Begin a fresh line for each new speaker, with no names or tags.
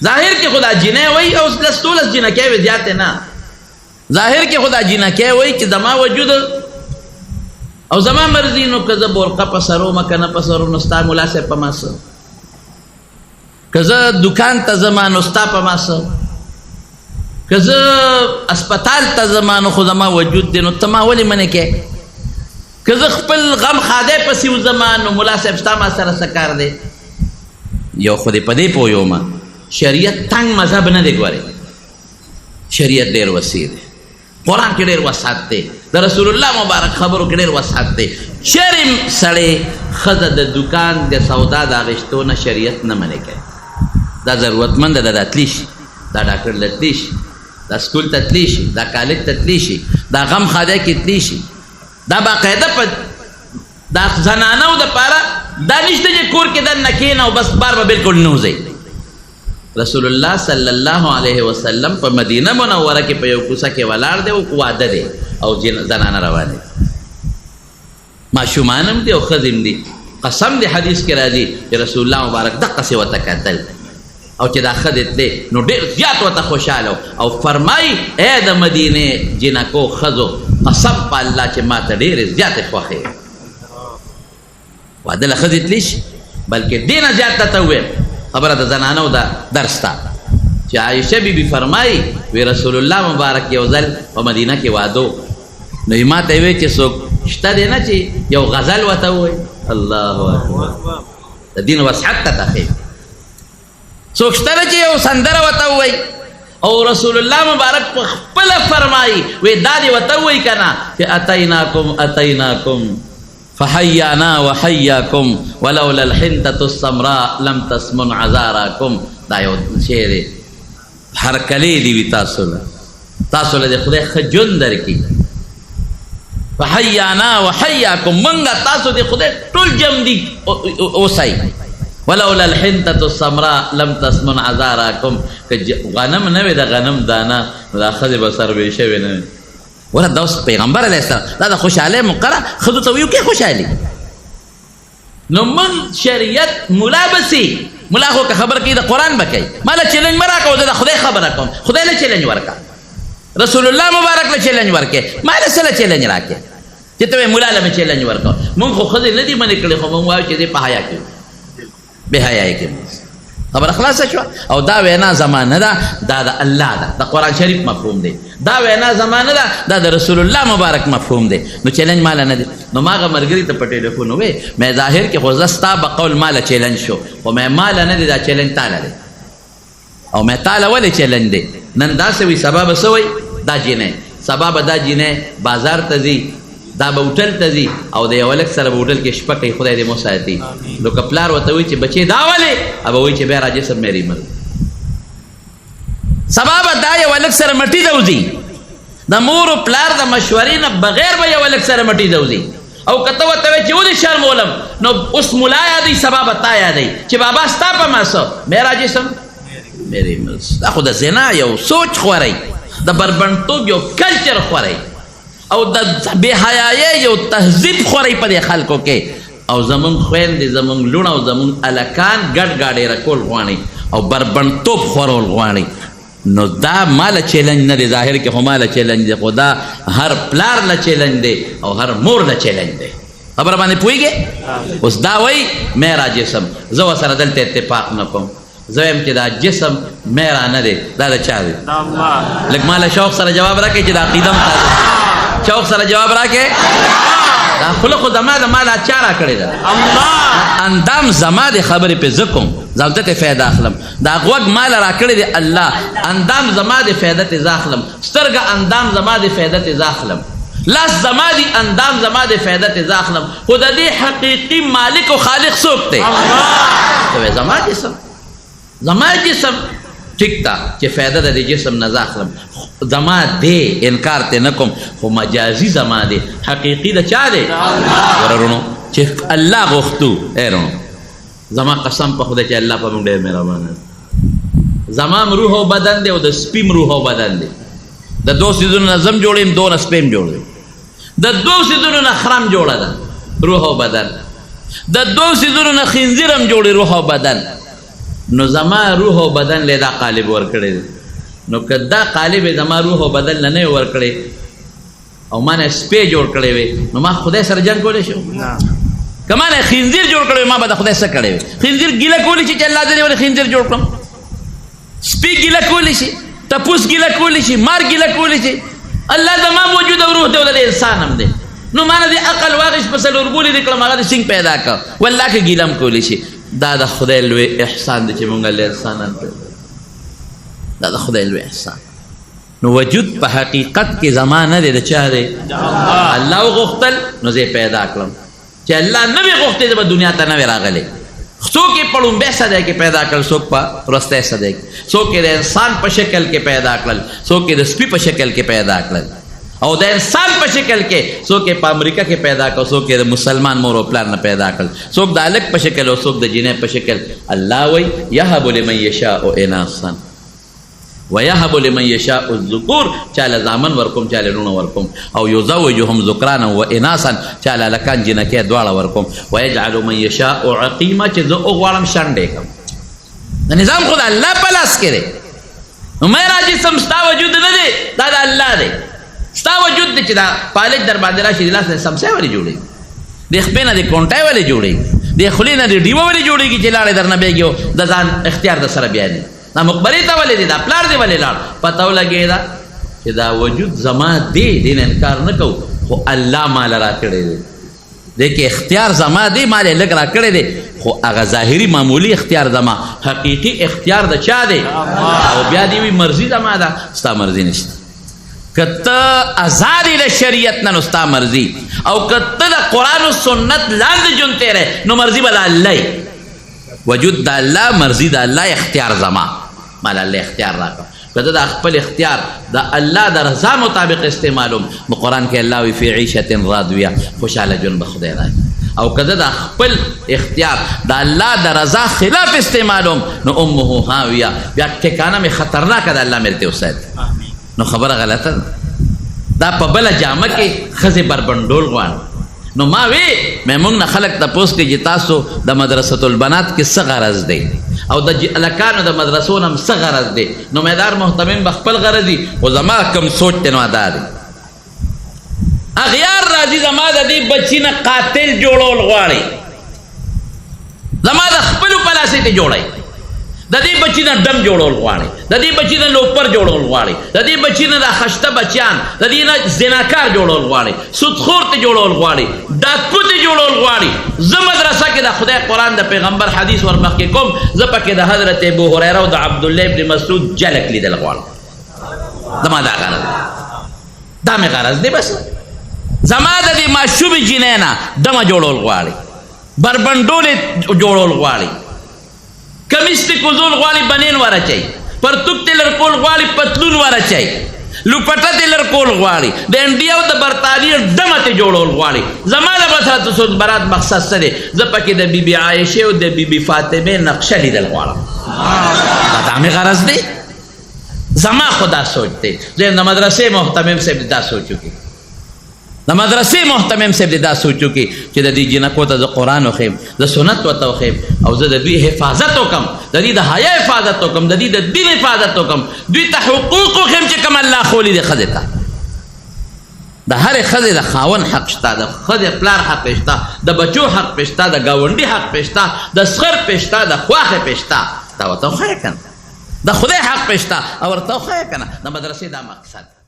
ظاهر کې خدا جنې وای او لستولس جنکې وي زیات نه ظاهر کې خدا جنکې وای چې زما وجود او زما مرضی نو که زه برقه په سرو مکه نه په سرو نو ستا ملا صاحب په ما څه که زه دوکان ته زما نو ستا په ما څه که زه اسپتال ته زما نو خو زما وجود دی نو ته ما ولې منې کې که زه خپل غم خادی پسې وځم نو ملا صاحب ستا ما سره څه کار دی یو خو دې په دې پوه یو ما شریعت تنگ مذهب نه دی ګورې شریعت ډېر وسیع دی قرآن کې ډېر وسعت دی د رسول الله مبارک خبرو کې ډېر وسعت دی چېرې سړی ښځه د دوکان د سودا د اخیستو نه شریعت نه منې کوي دا ضرورتمنده ده دا تلی شي دا ډاکټر له تلی شي دا سکول ته تلی شي دا کالج ته تلی شي دا غم خادی کې تلی شي دا باقاعده په دا زنانو دپاره دا نشته چې کور کې دننه کښېنه او بس بار به بلکل نه وځئ رسول الله صلی الله علیه وسلم په مدینه منوره کې په یو کوڅه کې ولاړ دی او واده دی او زنانه روانې ماشومان هم دي او ښځې هم دي قسم دی حدیث کې راځي چې رسول الله مبارک دقسې ورته کتل او چې دا ښځې تلې نو ډېر زیات ورته خوشحاله او فرمایي ای د مدینې جنکو ښځو قسم په الله چې ما ته ډېرې زیاتې خوښې واده له ښځې تللی شي بلکې دې نه زیات ته وویل خبره د زنانو دا درس ته چې عایشه بیبي فرمایي وی رسول الله مبارک یو ځل په مدینه کې واده نو ما ته وی چې څوک شته دی نه چې یو غزل ورته ووایي الله اکبر د دین وسعت ته تخیل څوک شته دی چې یو سندره ورته ووایي او رسول الله مبارک په خپله فرمایي وی دا دې ورته ووایي که نه چې اتیناکم فحیانا وحیاکم ولولا الحنطة السمراء لم تسمن عذاراکم دا یو شعر دی هرکلی دی وي تاسو له د خدای ښه ژوند درکړي فحیانا وحیاکم منګه تاسو د خدای ټول جم دي اوسئ ولولا الحنطة السمراء لم تسمن عذاراکم که غنم نه وي د غنم دانه دا ښځې به سروې شوې نه وي ورته دا اوس پیغمبر علیه السلام دا د خوشحالۍ مقرره ښځو ته ویو کې خوشحالي نو من شریعت ملا بسي ملا خو که خبر کوي د قرآن به کوي ما له چیلنج مه راکوه زه د خدای خبره کوم خدای له چیلنج ورکړه رسول الله مبارک له چیلنج ورکړې ما له څه له چیلنج راکړې چې ته وایې ملا له مې چیلنج ورکړه مونږ خو ښځې نه دي منې کړې خو مونږ وایو چې دی په حیا کې بې حیایي کې خبره خلاصه شوه او دا وینا زمانه ده دا د الله ده د قرآن شریف مفهوم دی دا وینا زمانه ده دا د رسول الله مبارک مفهوم دی نو چیلنج ماله نه دی نو ما هغه ملګري ته په ټلیفون وویې مې ظاهر کې خو زه ستا به قول ماله چیلنج شو خو مې ماله نه دی دا چیلنج تاله دی او مې تاله ولې چیلنج دی نن داسې وي سبا به څه وایي دا جینۍ سبا به دا جینۍ بازار ته ځي دا به هوټل ته ځي او د یو هلک سره به هوټل کې شپه کوي خدای دې مو ساتي نو که پلار ورته وایي چې بچې دا ولې به وایي چې بیا راځې سب میری مل سبا به دا یو هلک سره مټي ته وځي د مور و پلار د مشورې نه بغیر به یو هلک سره مټي ته وځي او که ته ورته وایې چې ولې شرمولم نو اوس ملا یادوي سبا به تا یادوي چې بابا ستا په ما څه بیا راځې سم میری مل دا خو د زنا یو سوچ خورئ د بربنډتوب یو کلچر خورئ او د بې حیایۍ یو تهذیب خورئ په دې خلکو کې او زمونږ خویندې زمونږ لوڼ او زمونږ هلکان ګډ ګاډې رکول غواړي او بربنډتوب خورول غواړي نو دا ماله چیلنج نه دی ظاهر کې خو ماله چیلنج دی خو دا هر پلار له چیلنج دی او هر مور له چیلنج دی خبره باندې پوهېږې اوس دا وایي میرا جسم زه ورسره دلته اتفاق نه کوم زه وایم چې دا جسم میرا نه دی دا د چا دی لږ ما له شوق سره جواب راکړئ چې دا عقیده م تازه شوق سره جواب راکې دا خوله خو زما د ما له چا را کړې ده اندام زما د خبرې پې زه کوم زه ته فایده اخلم دا غوږ ما له را کړی دی الله اندام زما د فایده تې زه اخلم سترګه اندام زما د فایده تې زه اخلم لاس زما دی اندام زما د فایده تې زه اخلم خو د دې حقیقي مالک و خالق څوک دی زما جسم زما جسم ٹھیک تا چې فایده د دې جسم نه زه اخلم زما دی انکار ته نه کوم خو مجازي زما دی حقیقي د چا دی ورونو چې الله غوښتو رونو زما قسم په خدای چې الله په موږ ډېر مهربان دی زما روح او بدن دی او د سپیم روح او بدن دی د دوه سیزونو نه زم جوړ یم دوه نه سپیم جوړ دی د دوه سیزونو نه خرم جوړه ده روح او بدن د دوه سیزونو نه خنزیر هم جوړ روح او بدن نو زما روح او بدن له دا قالب ورکړی دی نو که دا قالب زما روح او بدن له نه ورکړی او ما نه سپی جوړ کړی وی نو ما خدای سره جنګ کولی شو که ما نه خنزیر جوړ کړی ما به د خدای سره کړی وی خنزیر ګیله کولی شي چې الله دې ولې خنزیر جوړ کړم سپی ګیله کولی شي ټپوس ګیله کولی شي مار ګیله کولی شي الله زما موجود او روح دی او د انسان هم دی نو ما نه د عقل واغش په څلور ګولې دې کړم هغه د سینګ پیدا کړ والله که ګیله هم کولی شي دا د خدای لوی احسان دی چې مونږ له انسانان پیدا دا د خدای لوی احسان نو وجود په حقیقت کې زما نه دی د چا دی الله وغوښتل نو زه پیدا کړم چې الله نه وي غوښتې زه به دنیا ته نه وي راغلی څوک یې په لومبۍ صدی کې پیدا کړل څوک په وروستی صدی کې څوک یې د انسان په شکل کې پیدا کړل څوک یې د سپي په شکل کې پیدا کړل او د انسان په شکل کې څوک یې په امریکا کې پیدا کړ څوک یې د مسلمان مور او پلار نه پیدا کړل څوک د هلک په شکل او څوک د جینۍ په شکل الله وایي یهب لمن یشاء اناثا ویهب لمن یشاء الذکور چاله زامن ورکوم چاله لونه ورکوم او یزوجهم ذکرانا و اناثا چاله لکان جنکې دواړه ورکوم ویجعل من یشاء عقیما چې زه وغواړم شنډې کړم د نظام خو د الله په لاس کې دی نو مې راجسم ستا وجود نه دی دا د الله دی ستا وجود دی چې دا پالک در باندې راشي د لاس نه سمسۍ ولې جوړېږي د خپې نه د کونټۍ ولې جوړېږي د خولې نه د ډیوه ولې جوړېږي چې لاړې در نه بېږي او د ځان اختیار د سره بیا دی دا مقبرې ته ولې دی دا پلار دی ولې لاړ پته ولګېده چې دا وجود زما دی دې نه انکار نه کوو خو الله ماله راکړی دی دې کې اختیار زما دی ما لې لږ راکړی دی خو هغه ظاهري معمولي اختیار زما حقیقي اختیار د چا دی او بیا دې وي مرضي زما ده ستا مرضي نشته که ته ازاد له شریعت نه نو ستا مرضي او که ته د قرآن و سنت لاندې ژوند تېری نو مرضي به د الله وجود د الله مرضي د الله اختیار زما مال الله اختیار راکړه که د خپل اختیار د الله د رضا مطابق استعمالوم نو قرآن کې الله وی فی عیشة راضیه خوشحاله ژوند به خدای راکړي او که د خپل اختیار د الله د رضا خلاف استعمالوم نو امه هاویه بیا ټکانه مې خطرناکه د الله مې ورته وساتي نو خبره غلطه ده دا په بله جامه کې ښځې بربنډول غواړي نو ما وی مې موږ نه خلک تپوس کوي چې تاسو د مدرسة البنات کې څه غرض دی او د هلکانو د مدرسو نه هم څه غرض دی نو مدار محتمم به خپل غرض وي خو زما کوم سوچ دی نو دا دی اغیار راځي زما د دې بچي نه قاتل جوړول غواړي زما د خپلو په لاسې ته جوړی د دې بچي نه ډم جوړول غواړي د دې بچي نه لوپر جوړول غواړي د دې بچي نه د خشته بچیان د دې نه زناکار جوړول غواړي سودخور ته جوړول غواړي ډاکو ته جوړول غواړي زه مدرسه کې د خدای قرآن د پیغمبر حدیث ورمخکې کوم زه پکې د حضرت ابو هریره او د عبدالله ابن مسعود جلک لیدل غواړم زما دا غرض دا مې غرض دی بس زما د دې ماشومې جینۍ نه ډمه جوړول غواړي بربنډولې جوړول غواړي کمیس ته کوزول غواړي بنین ورچي پرتوک ته لرکول غواړي پتلون ورچي لوپټه ته لرکول غواړي د انډیا او د برطانیې ډمه ته جوړول غواړي زما د بصرت سود برات مقصد څه دی زه پکې د بیبي عایشې او د بیبي فاطمې نقشه لیدل غواړم دا مې غرض دی زما خو دا سوچ دی زه د مدرسې محتمم صاحب دا سوچ وکړي د مدرسې محتمم صاحب دا سوچ وکړي چې د دې جنکو ته د قرآن وښیم د سنت ورته وښیم او زه د دوی حفاظت وکړم د دوی د حیا حفاظت وکړم د دوی د دین حفاظت وکړم دوی ته حقوق وښیم چې کوم الله ښولي دی ښځې ته د هرې ښځې د خاوند حق شته د ښځې پلار حق شته د بچو حق شته د ګاونډي حق شته د سخر شته د خواښې شته دا ورته وښیه که نه د خدای حق شته او ورته وښیه که نه د مدرسې دا مقصد